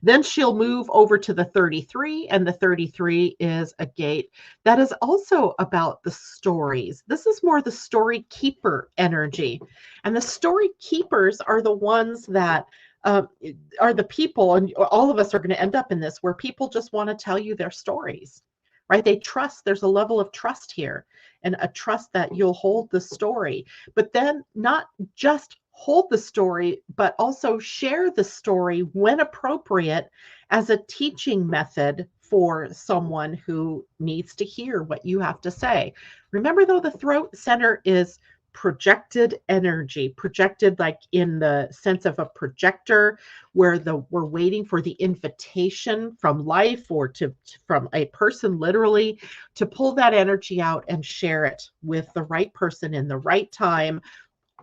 Then she'll move over to the 33, and the 33 is a gate that is also about the stories. This is more the story keeper energy. And the story keepers are the ones that are the people, and all of us are going to end up in this, where people just want to tell you their stories, right? They trust, there's a level of trust here, and a trust that you'll hold the story, but then not just hold the story, but also share the story when appropriate as a teaching method for someone who needs to hear what you have to say. Remember, though, the throat center is projected energy, projected like in the sense of a projector, where we're waiting for the invitation from life or from a person literally to pull that energy out and share it with the right person in the right time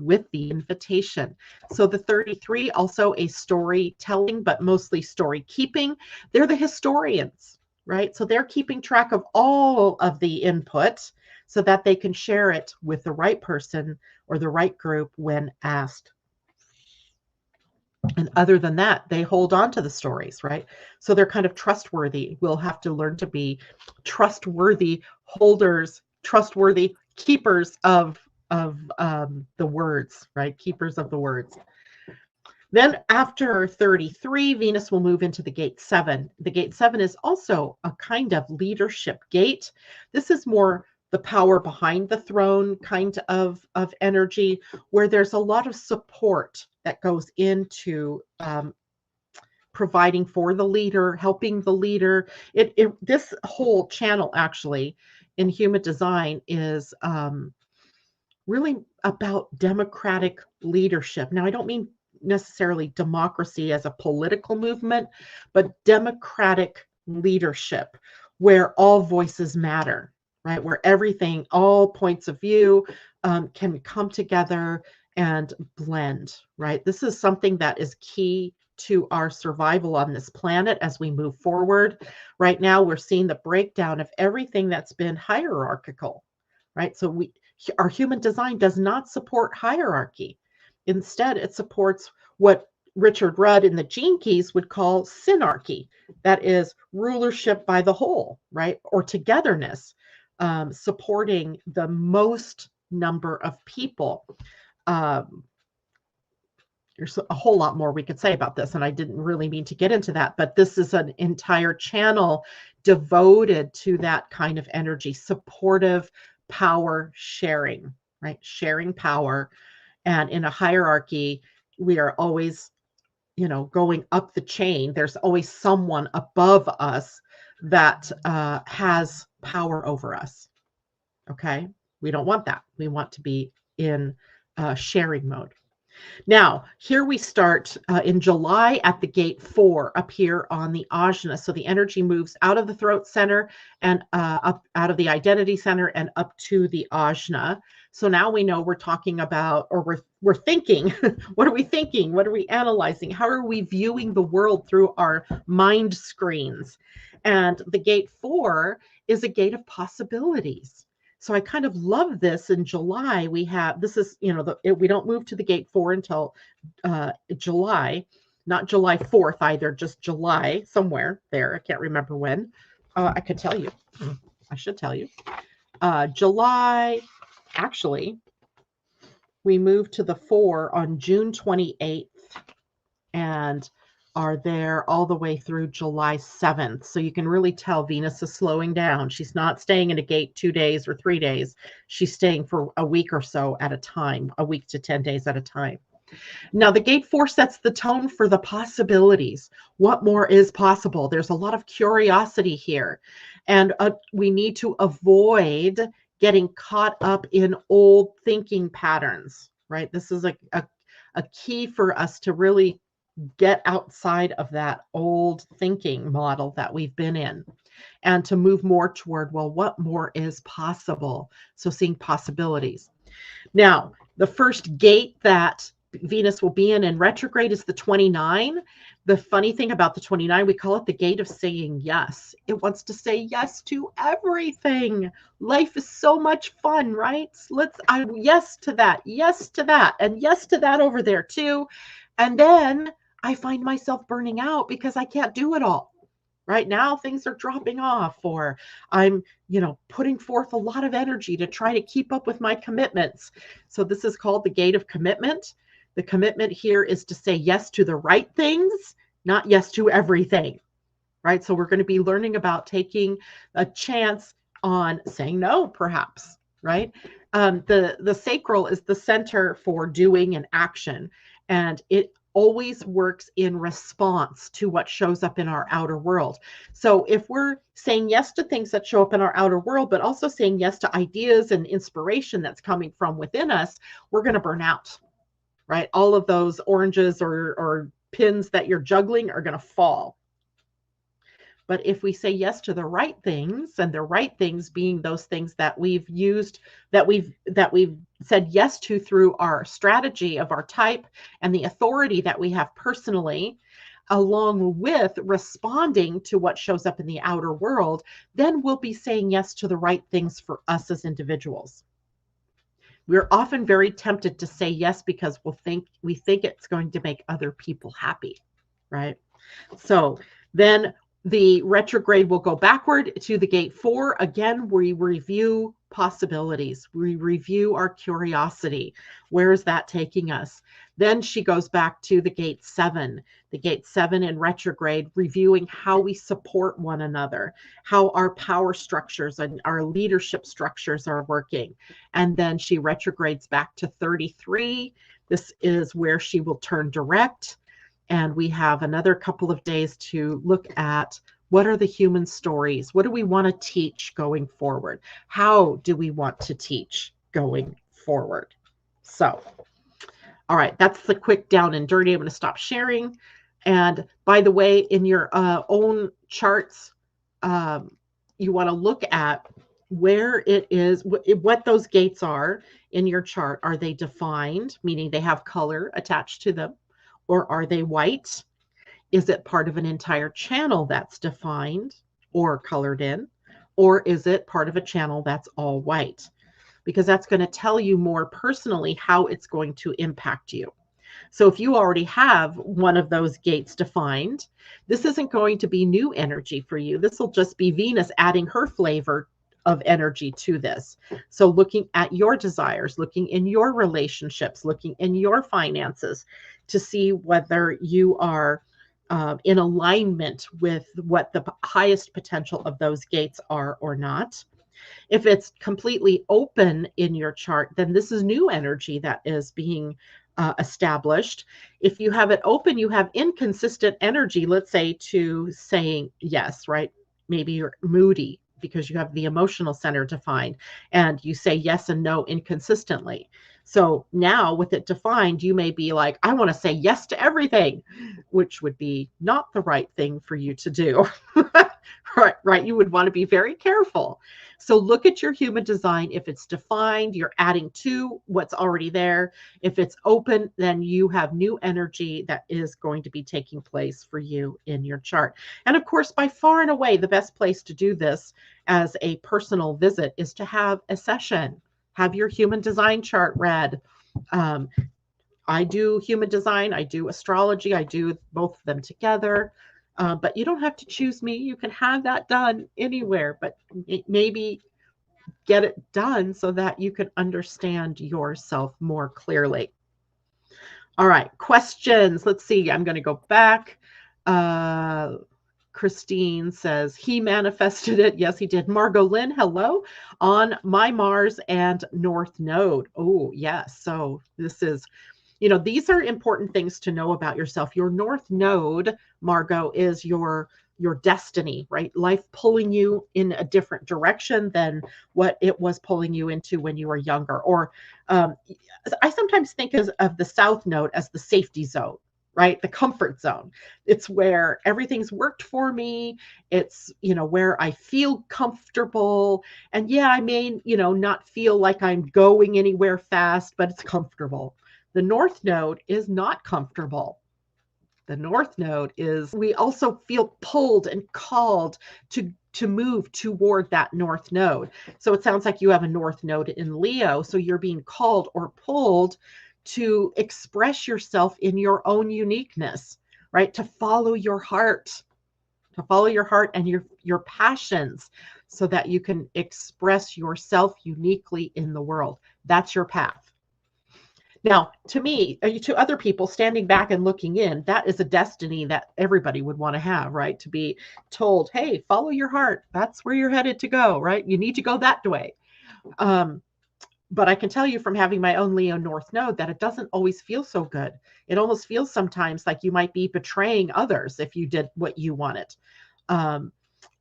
with the invitation. So the 33, also a storytelling, but mostly story keeping. They're the historians, right? So they're keeping track of all of the input so that they can share it with the right person or the right group when asked. And other than that, they hold on to the stories, right? So they're kind of trustworthy. We'll have to learn to be trustworthy holders, trustworthy keepers of the words, right? Keepers of the words. Then after 33, Venus will move into the gate 7. The gate 7 is also a kind of leadership gate. This is more the power behind the throne kind of energy, where there's a lot of support that goes into providing for the leader, helping the leader. This whole channel actually in human design is really about democratic leadership. Now, I don't mean necessarily democracy as a political movement, but democratic leadership where all voices matter, right? Where everything, all points of view can come together and blend, right? This is something that is key to our survival on this planet as we move forward. Right now, we're seeing the breakdown of everything that's been hierarchical, right? So our human design does not support hierarchy. Instead, it supports what Richard Rudd in the Gene Keys would call synarchy. That is rulership by the whole, right? Or togetherness, supporting the most number of people. There's a whole lot more we could say about this, and I didn't really mean to get into that, but this is an entire channel devoted to that kind of energy, supportive power sharing, right? Sharing power. And in a hierarchy, we are always, going up the chain. There's always someone above us that has power over us. Okay. We don't want that. We want to be in sharing mode. Now, here we start in July at the gate 4 up here on the ajna. So the energy moves out of the throat center and up out of the identity center and up to the ajna. So now we know we're talking about, or we're thinking, what are we thinking? What are we analyzing? How are we viewing the world through our mind screens? And the gate 4 is a gate of possibilities. So I kind of love this. In July, we have, this is, we don't move to the gate 4 until July, not July 4th either, just July somewhere there. I can't remember when. I could tell you. I should tell you. July, actually, we moved to the 4 on June 28th and are there all the way through July 7th. So you can really tell Venus is slowing down. She's not staying in a gate 2 days or 3 days. She's staying for a week or so at a time, a week to 10 days at a time. Now, the gate 4 sets the tone for the possibilities. What more is possible? There's a lot of curiosity here. And we need to avoid getting caught up in old thinking patterns, right? This is a key for us to really get outside of that old thinking model that we've been in and to move more toward, well, what more is possible? So seeing possibilities. Now, the first gate that Venus will be in retrograde is the 29. The funny thing about the 29, we call it the gate of saying yes. It wants to say yes to everything. Life is so much fun, right? Yes to that, and yes to that over there too. And then I find myself burning out because I can't do it all. Right now, things are dropping off, or I'm, putting forth a lot of energy to try to keep up with my commitments. So this is called the gate of commitment. The commitment here is to say yes to the right things, not yes to everything, right? So we're going to be learning about taking a chance on saying no, perhaps, right? The sacral is the center for doing and action, and it always works in response to what shows up in our outer world. So if we're saying yes to things that show up in our outer world, but also saying yes to ideas and inspiration that's coming from within us, we're going to burn out, right? All of those oranges or pins that you're juggling are going to fall. But if we say yes to the right things, and the right things being those things that we've used, that we've said yes to through our strategy of our type and the authority that we have personally, along with responding to what shows up in the outer world, then we'll be saying yes to the right things for us as individuals. We're often very tempted to say yes because we think it's going to make other people happy, right? So then the retrograde will go backward to the gate 4. Again, we review possibilities. We review our curiosity. Where is that taking us? Then she goes back to the gate 7. The gate 7 in retrograde, reviewing how we support one another, how our power structures and our leadership structures are working. And then she retrogrades back to 33. This is where she will turn direct. And we have another couple of days to look at what are the human stories? What do we want to teach going forward? How do we want to teach going forward? So, all right, that's the quick down and dirty. I'm going to stop sharing. And by the way, in your own charts, you want to look at where it is, what those gates are in your chart. Are they defined, meaning they have color attached to them? Or are they white? Is it part of an entire channel that's defined or colored in? Or is it part of a channel that's all white? Because that's going to tell you more personally how it's going to impact you. So if you already have one of those gates defined, this isn't going to be new energy for you. This will just be Venus adding her flavor of energy to this. So looking at your desires, looking in your relationships, looking in your finances to see whether you are in alignment with what the highest potential of those gates are or not. If it's completely open in your chart, then this is new energy that is being established. If you have it open, you have inconsistent energy, let's say, to saying yes, right? Maybe you're moody because you have the emotional center defined and you say yes and no inconsistently. So now with it defined, you may be like, I want to say yes to everything, which would be not the right thing for you to do. Right. You would want to be very careful. So look at your human design. If it's defined, you're adding to what's already there. If it's open, then you have new energy that is going to be taking place for you in your chart. And of course, by far and away, the best place to do this as a personal visit is to have a session. Have your human design chart read. I do human design, I do astrology, I do both of them together. But you don't have to choose me. You can have that done anywhere, but maybe get it done so that you can understand yourself more clearly. All right, questions. Let's see. I'm going to go back. Christine says, he manifested it. Yes, he did. Margot Lynn, hello. On my Mars and North Node. Oh, yes. So this is, these are important things to know about yourself. Your North Node, Margot, is your destiny, right? Life pulling you in a different direction than what it was pulling you into when you were younger. Or I sometimes think of the South Node as the safety zone, right? The comfort zone. It's where everything's worked for me. It's, where I feel comfortable. And yeah, I may, not feel like I'm going anywhere fast, but it's comfortable. The North Node is not comfortable. The North Node is, we also feel pulled and called to move toward that North Node. So it sounds like you have a North Node in Leo. So you're being called or pulled to express yourself in your own uniqueness, right? To follow your heart, and your passions so that you can express yourself uniquely in the world. That's your path. Now, to me, to other people standing back and looking in, that is a destiny that everybody would want to have, right? To be told, hey, follow your heart. That's where you're headed to go, right? You need to go that way. But I can tell you from having my own Leo North Node that it doesn't always feel so good. It almost feels sometimes like you might be betraying others if you did what you wanted, um,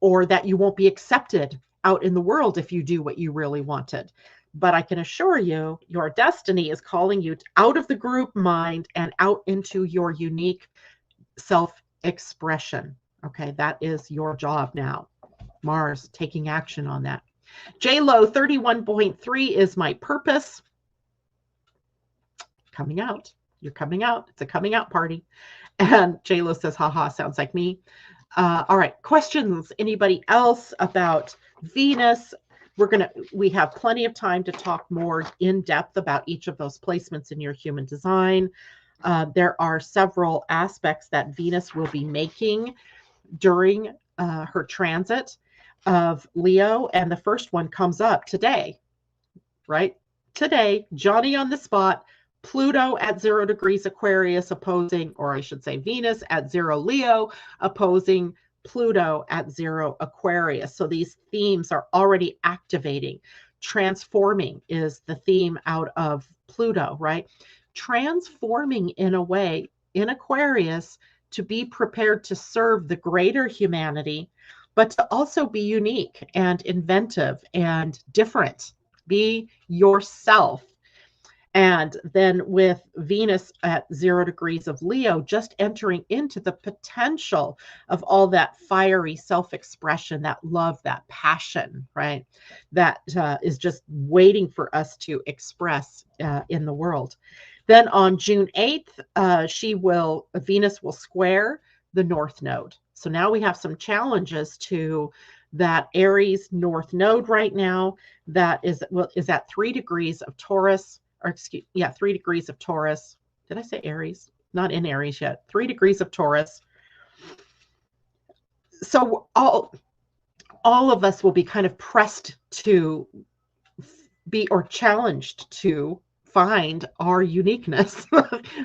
or that you won't be accepted out in the world if you do what you really wanted. But I can assure you, your destiny is calling you out of the group mind and out into your unique self-expression. Okay, that is your job now. Mars taking action on that. J-Lo 31.3 is my purpose. Coming out. You're coming out. It's a coming out party. And J-Lo says, haha, sounds like me. All right, questions? Anybody else about Venus? We have plenty of time to talk more in depth about each of those placements in your human design. There are several aspects that Venus will be making during her transit of Leo, and the first one comes up today, right? Today, Johnny on the spot, Pluto at 0 degrees Aquarius opposing, or I should say Venus at 0 Leo opposing Pluto at 0 Aquarius. So these themes are already activating. Transforming is the theme out of Pluto, right? Transforming in a way in Aquarius to be prepared to serve the greater humanity, but to also be unique and inventive and different. Be yourself. And then with Venus at 0 degrees of Leo, just entering into the potential of all that fiery self-expression, that love, that passion, right? That is just waiting for us to express in the world. Then on June 8th, Venus will square the North Node. So now we have some challenges to that Aries North Node right now that is at 3 degrees of Taurus, 3 degrees of Taurus. Did I say Aries? Not in Aries yet. 3 degrees of Taurus. So all of us will be kind of pressed to be, or challenged to find our uniqueness,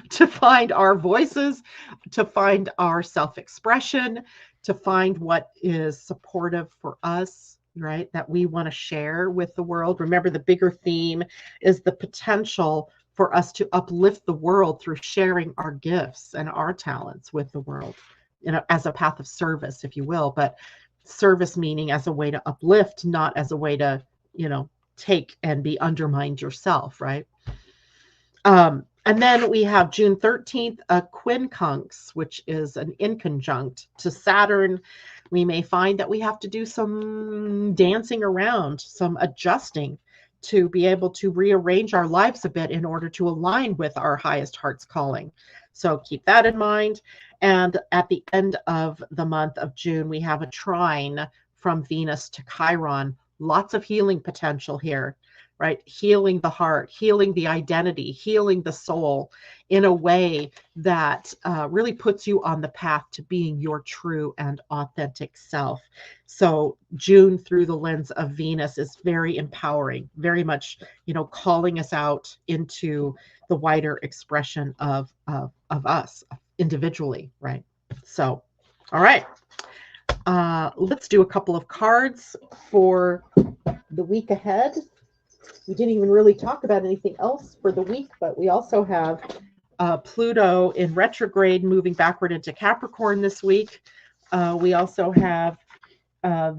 to find our voices, to find our self-expression, to find what is supportive for us, right? That we want to share with the world. Remember, the bigger theme is the potential for us to uplift the world through sharing our gifts and our talents with the world, as a path of service, if you will, but service meaning as a way to uplift, not as a way to, take and be undermined yourself, right? And then we have June 13th, a quincunx, which is an inconjunct to Saturn. We may find that we have to do some dancing around, some adjusting to be able to rearrange our lives a bit in order to align with our highest heart's calling. So keep that in mind. And at the end of the month of June, we have a trine from Venus to Chiron. Lots of healing potential here, right? Healing the heart, healing the identity, healing the soul in a way that really puts you on the path to being your true and authentic self. So June through the lens of Venus is very empowering, very much, calling us out into the wider expression of us individually, right? So, all right. Let's do a couple of cards for the week ahead. We didn't even really talk about anything else for the week, but we also have Pluto in retrograde moving backward into Capricorn this week. We also have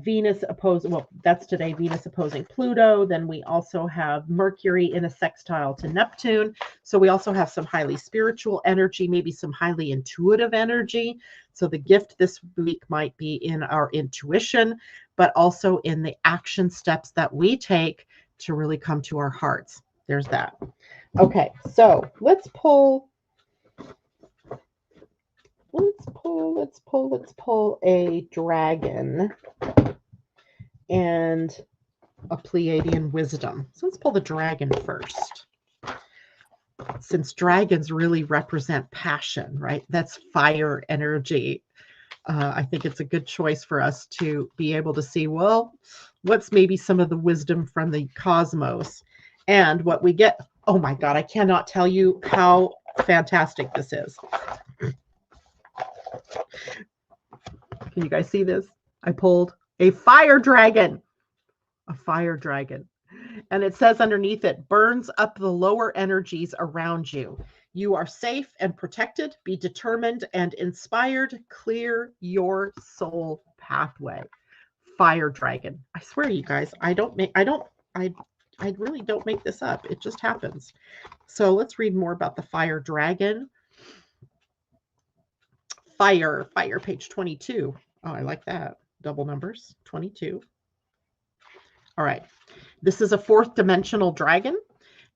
Venus opposing, well, that's today, Venus opposing Pluto. Then we also have Mercury in a sextile to Neptune. So we also have some highly spiritual energy, maybe some highly intuitive energy. So the gift this week might be in our intuition, but also in the action steps that we take to really come to our hearts. There's that. Okay, so let's pull a dragon and a Pleiadian wisdom. So let's pull the dragon first. Since dragons really represent passion, right? That's fire energy. I think it's a good choice for us to be able to see, well, what's maybe some of the wisdom from the cosmos, and what we get. Oh my God, I cannot tell you how fantastic this is. Can you guys see this? I pulled a fire dragon. A fire dragon. And it says underneath it, burns up the lower energies around you. You are safe and protected. Be determined and inspired. Clear your soul pathway. Fire dragon. I swear, you guys, I really don't make this up. It just happens. So let's read more about the fire dragon. Fire, page 22. Oh, I like that. Double numbers, 22. All right. This is a fourth dimensional dragon,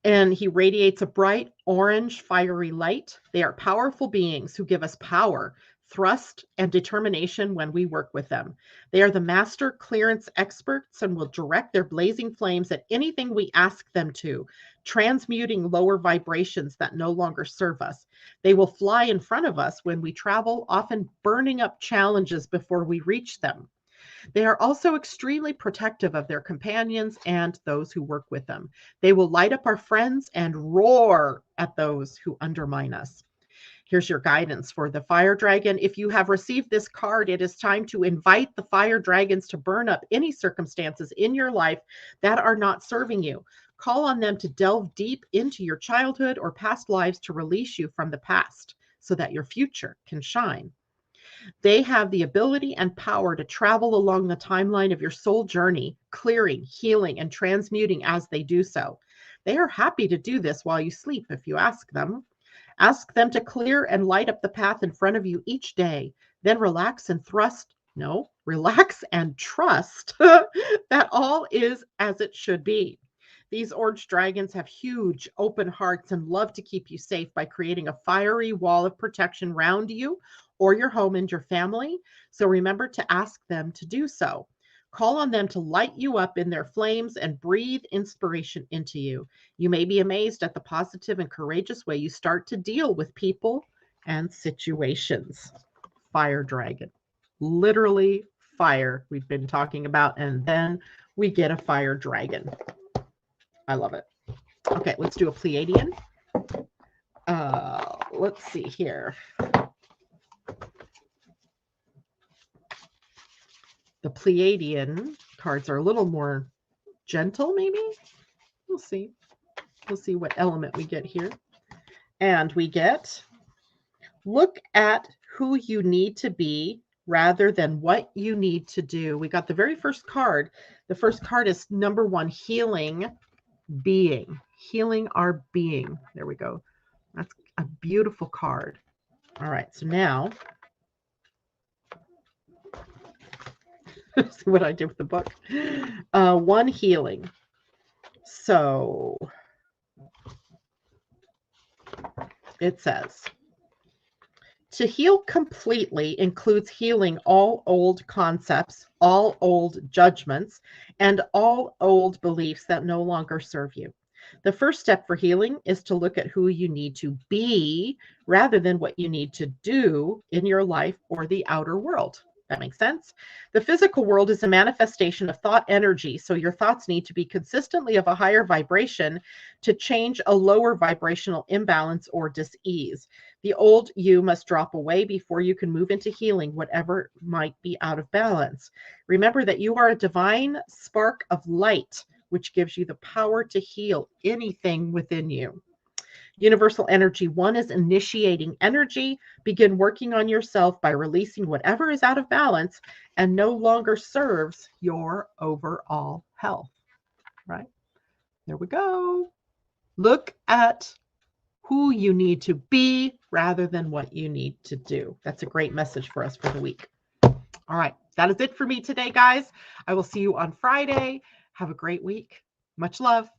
and he radiates a bright orange fiery light. They are powerful beings who give us power, thrust, and determination when we work with them. They are the master clearance experts and will direct their blazing flames at anything we ask them to, transmuting lower vibrations that no longer serve us. They will fly in front of us when we travel, often burning up challenges before we reach them. They are also extremely protective of their companions and those who work with them. They will light up our friends and roar at those who undermine us. Here's your guidance for the fire dragon. If you have received this card, it is time to invite the fire dragons to burn up any circumstances in your life that are not serving you. Call on them to delve deep into your childhood or past lives to release you from the past so that your future can shine. They have the ability and power to travel along the timeline of your soul journey, clearing, healing, and transmuting as they do so. They are happy to do this while you sleep if you ask them. Ask them to clear and light up the path in front of you each day. Then relax and trust that all is as it should be. These orange dragons have huge open hearts and love to keep you safe by creating a fiery wall of protection around you or your home and your family. So remember to ask them to do so. Call on them to light you up in their flames and breathe inspiration into you. You may be amazed at the positive and courageous way you start to deal with people and situations. Fire dragon. Literally fire we've been talking about, and then we get a fire dragon. I love it. Okay, let's do a Pleiadian. Let's see here. The Pleiadian cards are a little more gentle, maybe. We'll see. We'll see what element we get here. And we get, look at who you need to be rather than what you need to do. We got the very first card. The first card is number 1, healing being. Healing our being. There we go. That's a beautiful card. All right, so now, see what I did with the book. 1, healing. So it says, to heal completely includes healing all old concepts, all old judgments, and all old beliefs that no longer serve you. The first step for healing is to look at who you need to be rather than what you need to do in your life or the outer world. That makes sense. The physical world is a manifestation of thought energy, so your thoughts need to be consistently of a higher vibration to change a lower vibrational imbalance or dis-ease. The old you must drop away before you can move into healing whatever might be out of balance. Remember that you are a divine spark of light, which gives you the power to heal anything within you. Universal energy 1 is initiating energy. Begin working on yourself by releasing whatever is out of balance and no longer serves your overall health. Right? There we go. Look at who you need to be rather than what you need to do. That's a great message for us for the week. All right. That is it for me today, guys. I will see you on Friday. Have a great week. Much love.